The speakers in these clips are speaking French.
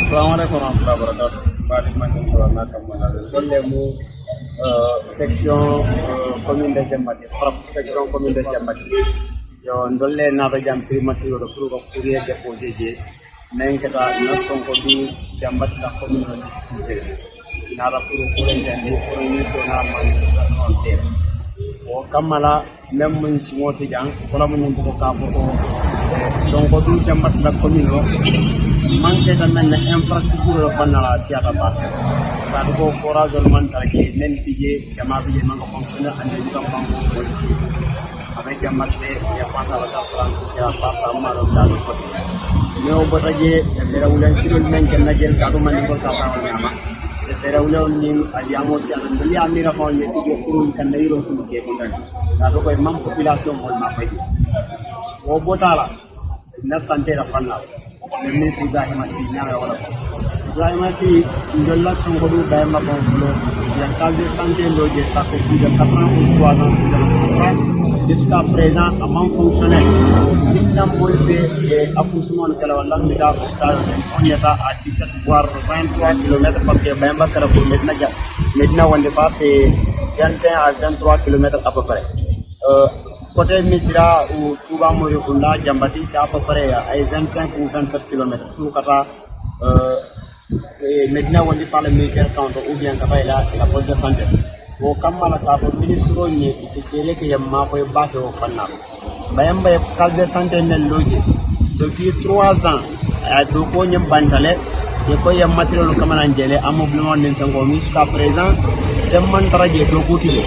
Assalamualaikum warahmatullahi wabarakatuh. Batiman na kamana dolle mu section commune de Jambati frappe section commune de Jambati yo dolle na ba jam primature do pour ko courrier déposer je menkata na sonko du Jambati la commune no difficulté na ra pour ko ndende pour ni sona man non ter o kamala même mun simoti jang ko la mun ko ka fo ko sonko du Jambati la commune no manque de men infrastructure la fanna la siata ba ta ko forage man tarke men bije jama bije man fonctionner ande du tam police avec Jambati ya passa la France c'est la passe à mal dans le côté mais au botaje de rawulen sirul men ken na jel ka do man ko ta fa nyama de rawulen ni aliamo si an de ya mira ko ye bije pour kan na yiro ko ke fondan ta do ko mam population mo ma fay o botala na santé la fanna le ministre Ibrahima Sy ñaare wala ko Ibrahima Sy ndolla sonko du bayma ko flo ya case de santé loje ça fait plus de 4 ans ou 3 ans c'est dans le programme jusqu'à présent a man fonctionner dinam bolbe accouchement kala wala mita on yata à 17 voire 23 km parce que bayma tara pour Medina wande fa c'est 21 à 23 km à peu près côté Missira ou Touba Morikunda, Jambati, c'est à peu près à 25 ou 27 km. Pour Kata, Medina, on dit faire le militaire quand ou bien Kata, il a la poste de santé. Au Kamala, le ministre, il s'est fait que Yamma peut battre au Fana. Bayamba, case de santé n'est logé. Depuis 3 ans, à Dokonyam Bantale, et quand il y a matériel comme un angélé, un mouvement d'infernal jusqu'à présent, c'est un trajet de Goutier.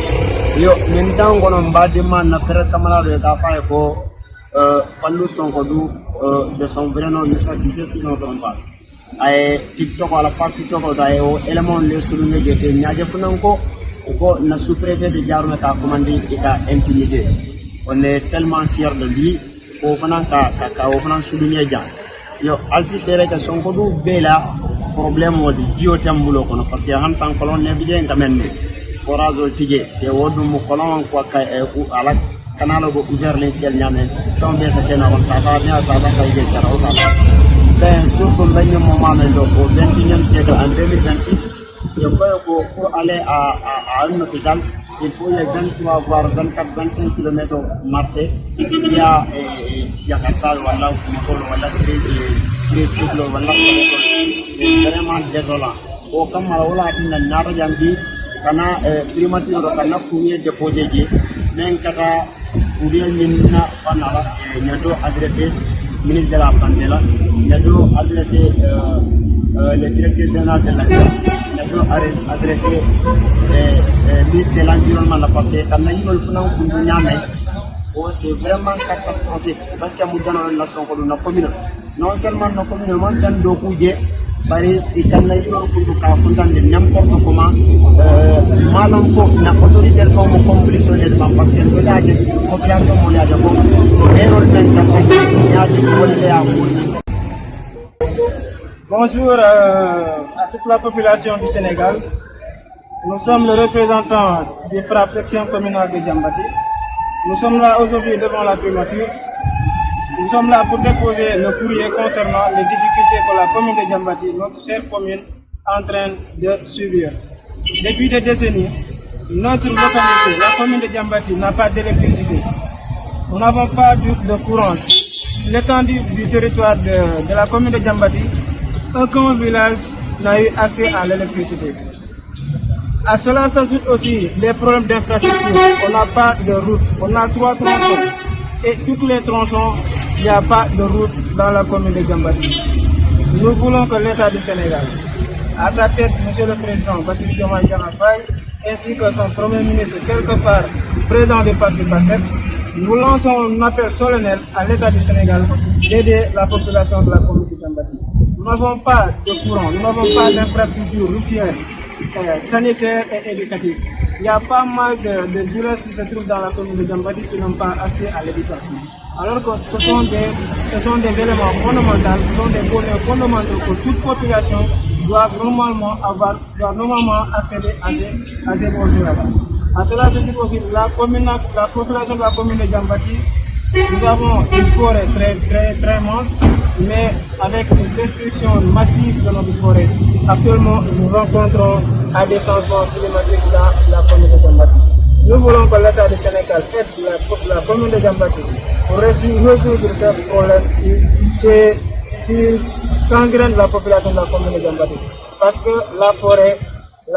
Yo mintan gono mbadi man na frère camarade ka fa ko fallu sonko du de son vrai nom Youssoufa Cissé si non trompe pas ay TikTok wala parti TikTok da yo élément le souligner jete ñaaje funanko ko na sous-préfet de Diarouna ka commandé et ka intimidé on est tellement fier de lui ko fanan ka o fanan souligner ja yo alsi fere ka sonko du bela problème wodi jio tambulo kono parce que han san kolon ne bijen kamen forage tije te wodu mu kolon ko ka ala canal go ouvert les ciel nyame tombe sa tena on sa fa bien ça va kay sara o ta c'est surtout le moment do au 21e siècle en 2026 il faut pour aller à un hôpital il faut y a 23 voire 24 25 km marcher il y a Jakarta wala motor wala tricycle wala c'est vraiment désolant au kamara wala tinna nara jambi kana primature kana courrier déposé je men kata courrier minna fanala ñado adressé ministre de la santé là ñado adressé le directeur général de l'État ñado adressé ministre de l'environnement là parce que kana yol funa ko ñame oh c'est vraiment catastrophique bakka mu dana nation ko na commune non seulement na commune man tan do kuje bari ikanna yoro kundu ka fondande n'importe comment malam fo na autorité fo mo complitionnellement parce que do daaje population mo ya ko errol men tan yaaji wolle ya ko. Bonjour à toute la population du Sénégal. Nous sommes le représentant des frappes section communale de Jambati. Nous sommes là aujourd'hui devant la primature. Nous sommes là pour déposer le courrier concernant les difficultés que la commune de Jambati, notre chère commune, est en train de subir. Depuis des décennies, notre localité, la commune de Jambati, n'a pas d'électricité. Nous n'avons pas de courant. L'étendue du territoire de la commune de Jambati, aucun village n'a eu accès à l'électricité. À cela s'ajoutent aussi les problèmes d'infrastructure. On n'a pas de route. On a 3 tronçons. Et toutes les tronçons, il n'y a pas de route dans la commune de Jambati. Nous voulons que l'État du Sénégal, à sa tête, M. le Président Bassirou Diomaye Diakhar Faye, ainsi que son Premier ministre, quelque part, président du parti PASTEF, nous lançons un appel solennel à l'État du Sénégal d'aider la population de la commune de Jambati. Nous n'avons pas de courant, nous n'avons pas d'infrastructure routière, sanitaire et éducative. Il y a pas mal de villages qui se trouvent dans la commune de Jambati qui n'ont pas accès à l'éducation. Alors que ce sont des éléments fondamentaux, ce sont des données fondamentaux que toute population doit normalement accéder à ces besoins-là. À cela se dit aussi la population de la commune de Jambati Nous avons une forêt très immense, mais avec une destruction massive de notre forêt. Actuellement, nous rencontrons à des changements climatiques dans la commune de Diambati. Nous voulons que l'État du Sénégal aide la commune de Diambati pour résoudre ce problème qui gangrène la population de la commune de Diambati. Parce que la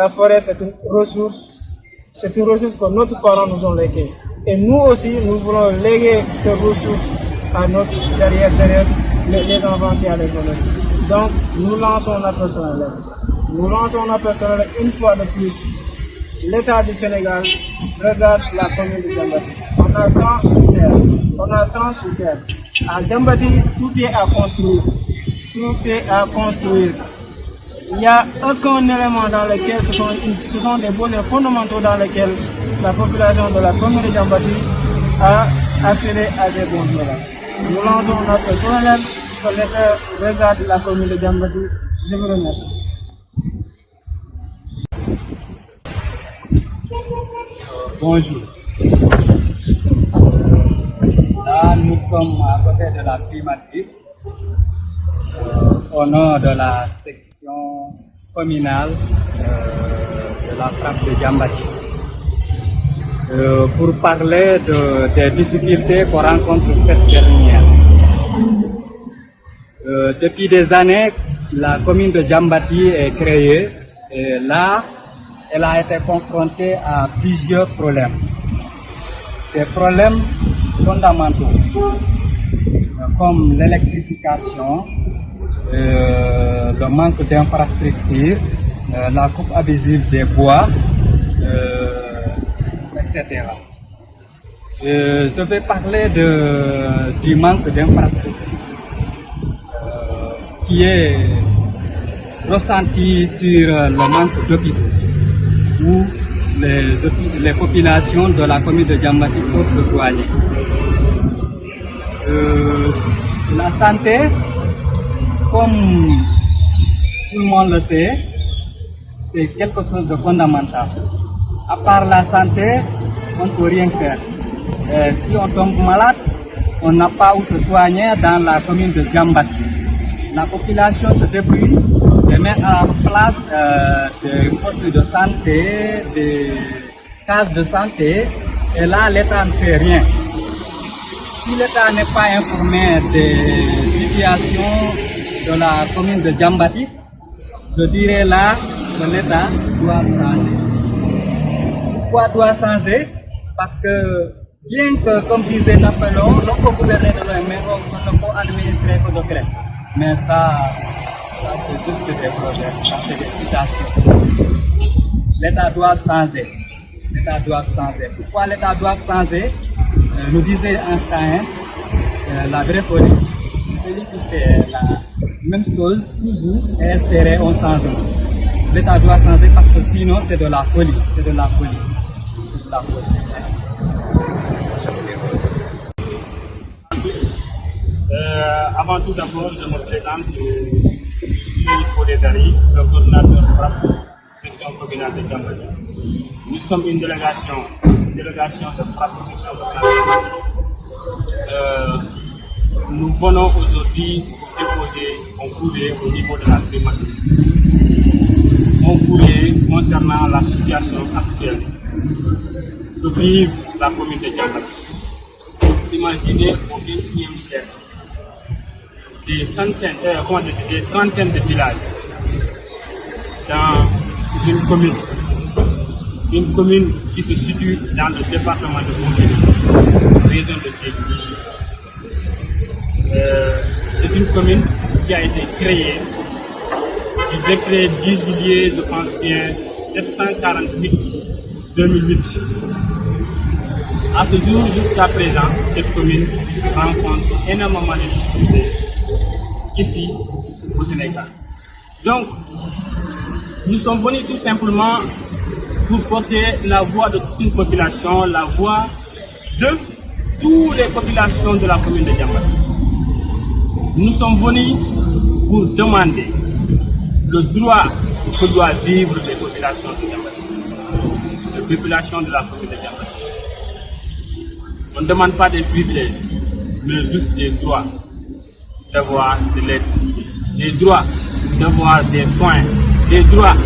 forêt c'est une ressource que nos parents nous ont léguée. Et nous aussi, nous voulons léguer ces ressources à notre derrière les enfants qui allaient venir. Donc, nous lançons un appel solennel. Nous lançons un appel solennel une fois de plus. L'État du Sénégal regarde la commune de Diambati. On a tant souffert. À Diambati, tout est à construire. Tout est à construire. Il n'y a aucun élément dans lequel ce sont des volets fondamentaux dans lesquels la population de la commune de Diambati a accédé à ces bons-là. Nous lançons un appel solennel que l'État regarde la commune de Diambati. Je vous remercie. Bonjour. Là, nous sommes à côté de la primature, au nom de la section communale de la frappe de Diambati, pour parler des difficultés qu'on rencontre cette dernière. Depuis des années, la commune de Diambati est créée et là, elle a été confrontée à plusieurs problèmes. Des problèmes fondamentaux, comme l'électrification, le manque d'infrastructures, la coupe abusive des bois, etc. Je vais parler du manque d'infrastructures qui est ressenti sur le manque d'hôpitaux, où les populations de la commune de Diambati peuvent se soigner. La santé, comme tout le monde le sait, c'est quelque chose de fondamental. À part la santé, on ne peut rien faire. Si on tombe malade, on n'a pas où se soigner dans la commune de Diambati. La population se débrouille et met en place des postes de santé, des cases de santé, et là l'État ne fait rien. Si l'État n'est pas informé des situations de la commune de Diambati, je dirais là que l'État doit changer. Pourquoi doit changer? Parce que bien que, comme disait Napoléon, l'on peut gouverner de loin, mais on ne peut administrer que de près. Mais ça c'est juste des projets, ça c'est des citations. L'État doit changer. L'État doit changer. Pourquoi l'État doit changer? Nous disait Einstein, la vraie folie, celui qui fait la même chose toujours et espérer un changement. L'État doit changer parce que sinon c'est de la folie. C'est de la folie. C'est de la folie. Merci. Avant tout d'abord, je me présente, je suis Podetari, le coordinateur frappe section communale de Diambati. Nous sommes une délégation de frappe section communale de Diambati. Nous venons aujourd'hui pour déposer un courrier au niveau de la primature. Un courrier concernant la situation actuelle que vive la commune de Diambati. Imaginez au XXIe siècle des centaines, des trentaines de villages dans une commune qui se situe dans le département de Bombay, région de Sédhiou. C'est une commune qui a été créée du décret 10 juillet, je pense bien, 748-2008. À ce jour, jusqu'à présent, cette commune rencontre énormément de difficultés ici au Sénégal. Donc, nous sommes venus tout simplement pour porter la voix de toute une population, la voix de toutes les populations de la commune de Diambati. Nous sommes venus pour demander le droit que doivent vivre les populations de Diambati, les populations de la commune de Diambati. On ne demande pas des privilèges, mais juste des droits d'avoir de l'électricité, des droits d'avoir des soins, des droits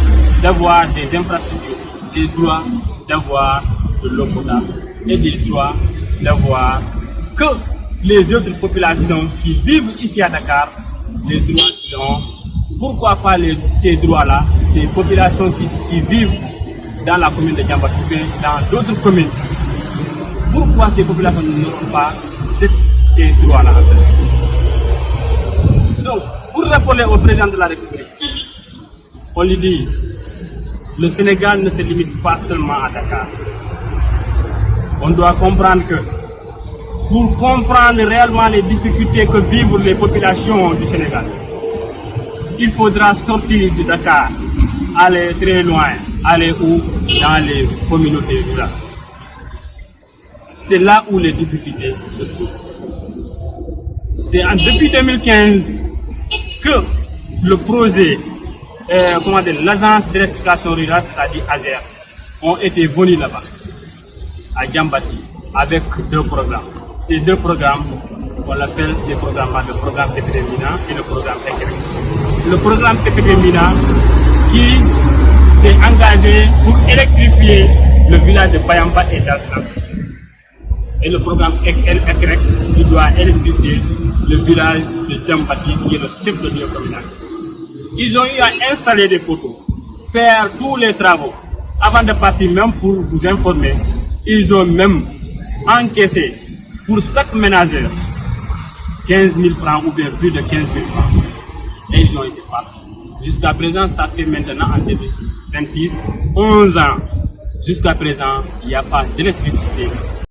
d'avoir des infrastructures, des droits d'avoir de l'eau potable et des droits d'avoir que les autres populations qui vivent ici à Dakar, les droits qu'ils ont. Pourquoi pas ces droits-là, ces populations qui vivent dans la commune de Diambaty, dans d'autres communes, pourquoi ces populations n'auront pas ces droits-là? Donc, pour répondre au président de la République, on lui dit, le Sénégal ne se limite pas seulement à Dakar. On doit comprendre que pour comprendre réellement les difficultés que vivent les populations du Sénégal, il faudra sortir de Dakar, aller très loin, aller où? Dans les communautés rurales. C'est là où les difficultés se trouvent. C'est depuis 2015 que le projet, l'agence d'électrification rurale, c'est-à-dire ASER, ont été venus là-bas, à Diambaty, avec 2 programmes. Ces 2 programmes, on appelle ces programmes-là le programme PPT Mina et le programme ECREC. Le programme PPT Mina qui s'est engagé pour électrifier le village de Bayamba et d'Aslan. Et le programme ECREC qui doit électrifier le village de Diambaty qui est le chef de lieu communal. Ils ont eu à installer des poteaux, faire tous les travaux. Avant de partir, même pour vous informer, ils ont même encaissé pour chaque ménagère 15 000 francs ou bien plus de 15 000 francs. Et ils ont été partis. Jusqu'à présent, ça fait maintenant en 2026, 11 ans. Jusqu'à présent, il n'y a pas d'électricité